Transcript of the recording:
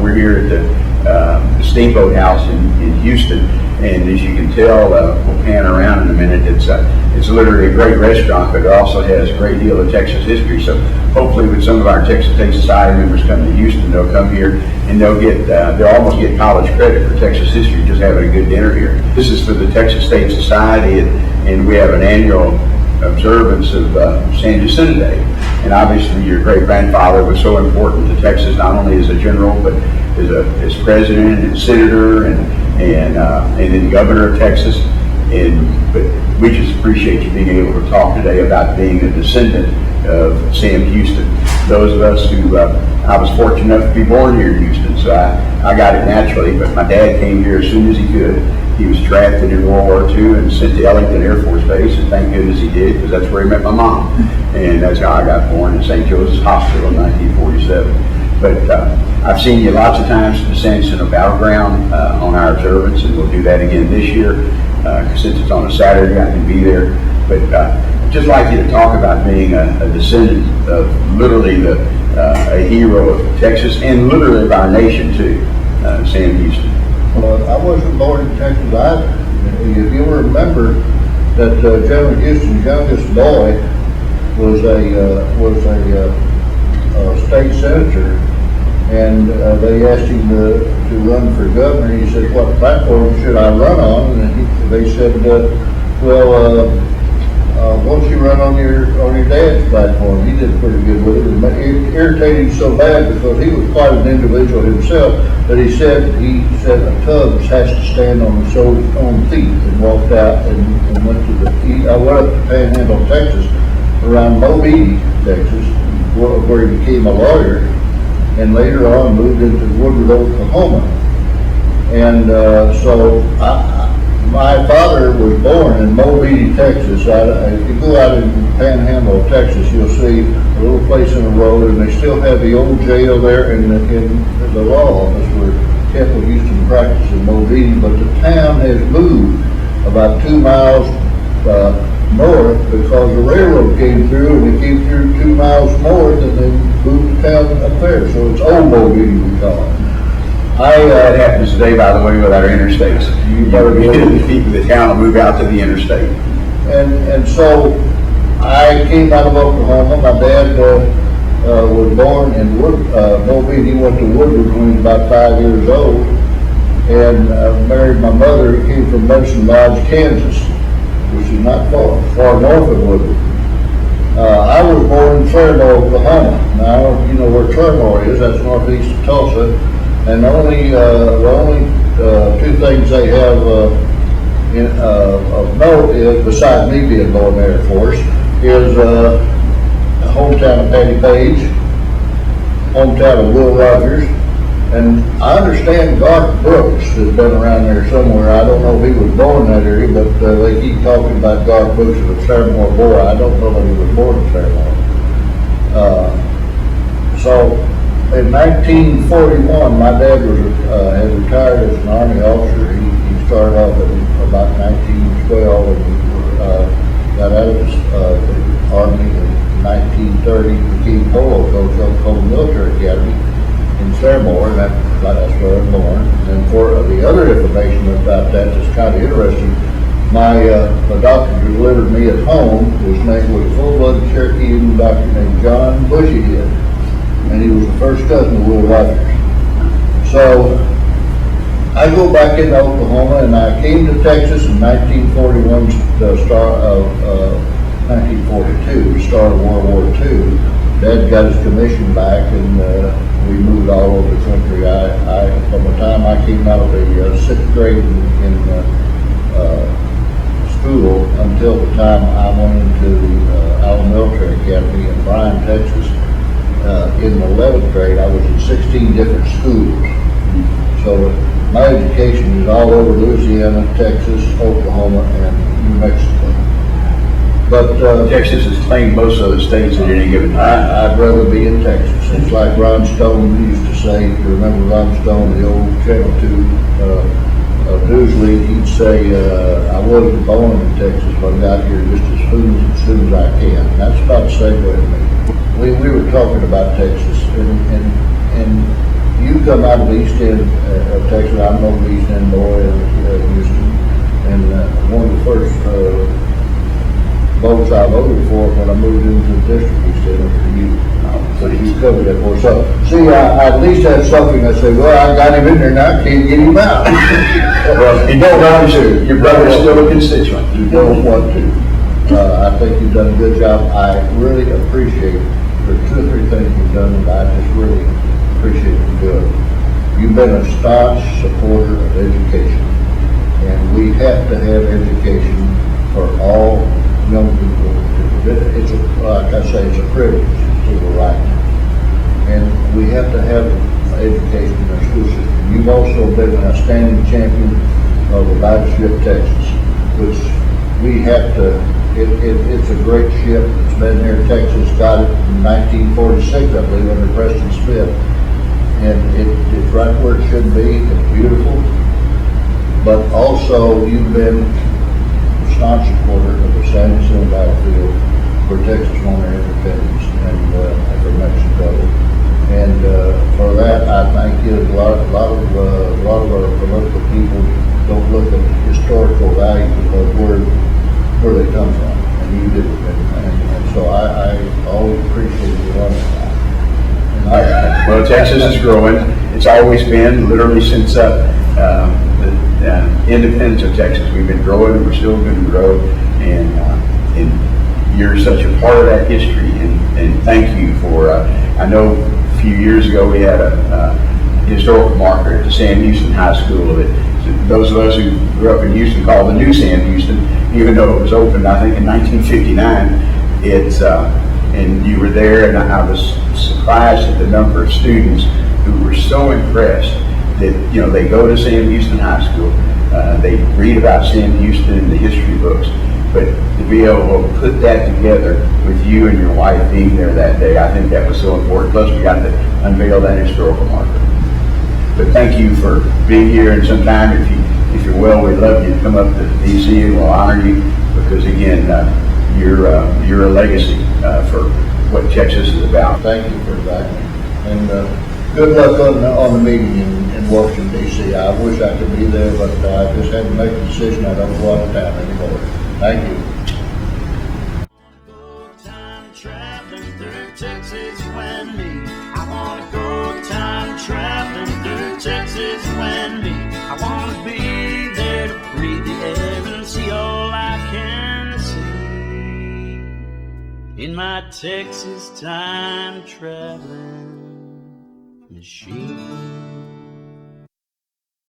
we're here at the Steamboat House in Houston, and as you can tell, we'll pan around in a minute. It's literally a great restaurant, but it also has a great deal of Texas history. So hopefully, with some of our Texas State Society members coming to Houston, they'll come here and they'll almost get college credit for Texas history just having a good dinner here. This is for the Texas State Society, and we have an annual observance of San Jacinto Day. And obviously your great-grandfather was so important to Texas, not only as a general, but as president and senator and then governor of Texas. But we just appreciate you being able to talk today about being a descendant of Sam Houston. Those of us who, I was fortunate enough to be born here in Houston, so I got it naturally, but my dad came here as soon as he could. He was drafted in World War II and sent to Ellington Air Force Base, and thank goodness he did, because that's where he met my mom. And that's how I got born in St. Joseph's Hospital in 1947. But I've seen you lots of times to the San Jacinto Battleground on our observance, and we'll do that again this year. Since it's on a Saturday, I can be there. But I'd just like you to talk about being a descendant of literally a hero of Texas and literally of our nation too, Sam Houston. Well, I wasn't born in Texas either. If you remember that General Houston's youngest boy was a state senator, and they asked him to run for governor. He said, "What platform should I run on?" And they said, "Well, why don't you run on your dad's platform? He did pretty good with it." It irritated him so bad because he was quite an individual himself that he said a Tubbs has to stand on his own feet, and walked out and went to I went up to Panhandle, Texas, around Mobile, Texas, where he became a lawyer, and later on moved into Woodward, Oklahoma. And so my father was born in Mobile, Texas. If you go out in Panhandle, Texas, you'll see a little place in the road, and they still have the old jail there in the law office where Temple Houston practiced in Mobile. But the town has moved about 2 miles north because the railroad came through, and it came through 2 miles north, and then moved the town up there. So it's Old Mobile, we call it. That happens today, by the way, with our interstates. You never get the people in the town to move out to the interstate. And so I came out of Oklahoma. My dad was born in Mobile. He went to Woodward when he was about 5 years old, and married my mother, who came from Medicine Lodge, Kansas, which is not far north of Woodward. I was born in Claremore, Oklahoma. Now, you know where Claremore is. That's northeast of Tulsa. And the only two things they have of note is, besides me being born in the Air Force, is the hometown of Patty Page, hometown of Will Rogers, and I understand Garth Brooks has been around there somewhere. I don't know if he was born in that area, but they keep talking about Garth Brooks as a Claremore boy. I don't know that he was born in Claremore. So in 1941, my dad had retired as an Army officer. He started off at about 1912 and got out of the Army in 1930. Became polo coach at Oklahoma Military Academy in Claremore, and that's where I was born. And for the other information about that that's kind of interesting, the doctor who delivered me at home was a full-blooded Cherokee Indian doctor named John Bushyhead, and he was the first cousin of Will Rogers. So I go back into Oklahoma, and I came to Texas in 1941, the start of 1942, the start of World War II. Dad got his commission back, and we moved all over the country. From the time I came out of the 6th grade in school until the time I went into Allen Military Academy in Bryan, Texas. In the 11th grade, I was in 16 different schools. So my education is all over Louisiana, Texas, Oklahoma, and New Mexico. But Texas has claimed most of the states at any given time. I'd rather be in Texas. It's like Ron Stone used to say. If you remember Ron Stone, the old Channel 2 news lead, he'd say, I wasn't born in Texas, but I got here just as soon as I can. And that's about the same way to me. We were talking about Texas, and you come out of the east end of Texas. I'm from the east end boy in Houston, and one of the first votes I voted for when I moved into the district, he said, for you. So you covered that for us. So, see, I at least had something. I said, well, I got him in there now, I can't get him out. Well, you don't want to. Your brother's still a constituent. You don't want to. I think you've done a good job. I really appreciate, there's 2 or 3 things you've done that I just really appreciate you doing. You've been a staunch supporter of education, and we have to have education for all young people. It's like I say, it's a privilege, it's a right. And we have to have education in our school system. You've also been a standing champion of the Baptist Ship Texas, which we have to, it's a great ship. It's been here in Texas, got it in 1946, I believe, under Preston Smith. And it's right where it should be. It's beautiful. But also, you've been a staunch supporter of the San Jacinto battlefield for Texas won their independence and for Mexico. And for that, I thank you. A lot of our political people don't look at historical value of where they come from, and you do. And so I always appreciate you running that. Well, Texas is growing. It's always been, literally since the independence of Texas. We've been growing, and we're still going to grow. And you're such a part of that history. And thank you for. I know a few years ago we had a historical marker at the Sam Houston High School that those of us who grew up in Houston called the New Sam Houston, even though it was opened, I think, in 1959. It's and you were there, and I was surprised at the number of students who were so impressed that, you know, they go to Sam Houston High School, they read about Sam Houston in the history books, but to be able to put that together with you and your wife being there that day, I think that was so important. Plus, we got to unveil that historical marker. But thank you for being here, and sometime, if you're well, we'd love you to come up to DC, and we'll honor you, because again, you're a legacy for what Texas is about. Thank you for that, and good luck on the meeting in Washington D.C. I wish I could be there, but I just had to make a decision. I don't go out of town anymore. Thank you. Time traveling through Texas when me. I wanna go time traveling through Texas when me. I wanna be there to breathe the air and see all I can see in my Texas time traveling machine.